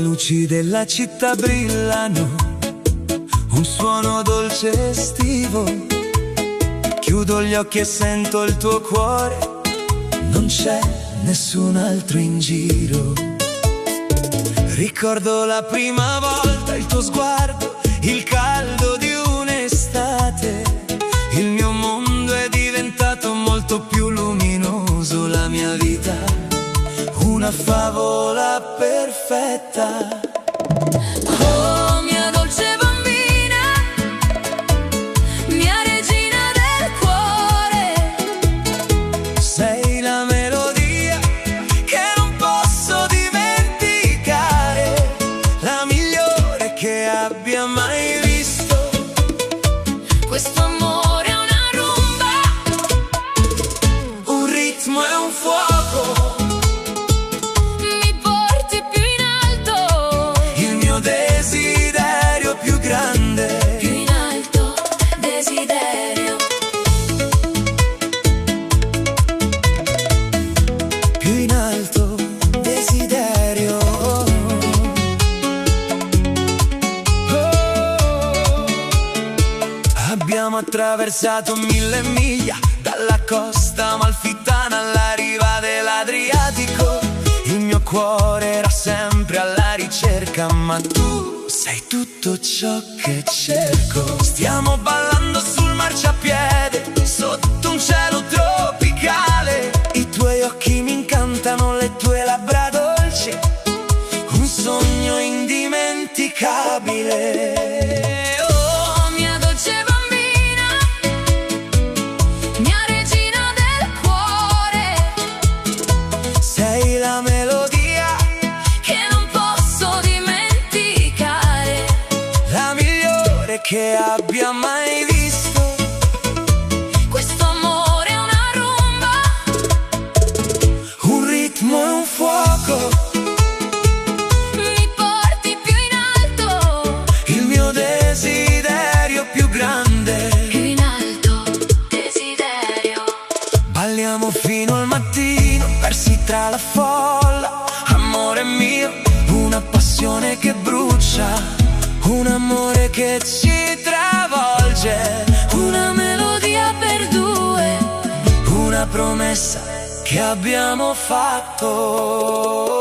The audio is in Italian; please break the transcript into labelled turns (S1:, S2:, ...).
S1: Le luci della città brillano, un suono dolce estivo. Chiudo gli occhi e sento il tuo cuore, non c'è nessun altro in giro. Ricordo la prima volta, il tuo sguardo, il caldo di un'estate. Il mio mondo è diventato molto più luminoso, la mia vita una favola perfetta.
S2: Oh, mia dolce bambina, mia regina del cuore.
S1: Sei la melodia che non posso dimenticare, la migliore che abbia mai visto.
S2: Questo amore è una rumba,
S1: un ritmo e un fuoco.
S2: mi porti più in alto,
S1: Il mio desiderio più grande.
S2: più in alto, desiderio.
S1: Più in alto, desiderio. Abbiamo attraversato 1000 miglia, dalla costa amalfitana alla riva dell'Adriatico. Il mio cuore era sempre alla ricerca, ma tu sei tutto ciò che cerco. Stiamo ballando sul marciapiede, sotto un cielo tropicale. I tuoi occhi mi incantano, le tue labbra dolci, un sogno indimenticabile.
S2: Oh, mia dolce bambina, mia regina del cuore.
S1: Sei la melodia,
S2: Che non posso dimenticare,
S1: la migliore che abbia mai visto.
S2: questo amore è una rumba,
S1: Un ritmo e un fuoco.
S2: mi porti più in alto,
S1: Il mio desiderio più grande.
S2: più in alto, desiderio.
S1: Balliamo fino al mattino, persi tra la folla. Amore mio, una passione che brucia, un amore che ci travolge.
S2: Una melodia per due,
S1: Una promessa che abbiamo fatto.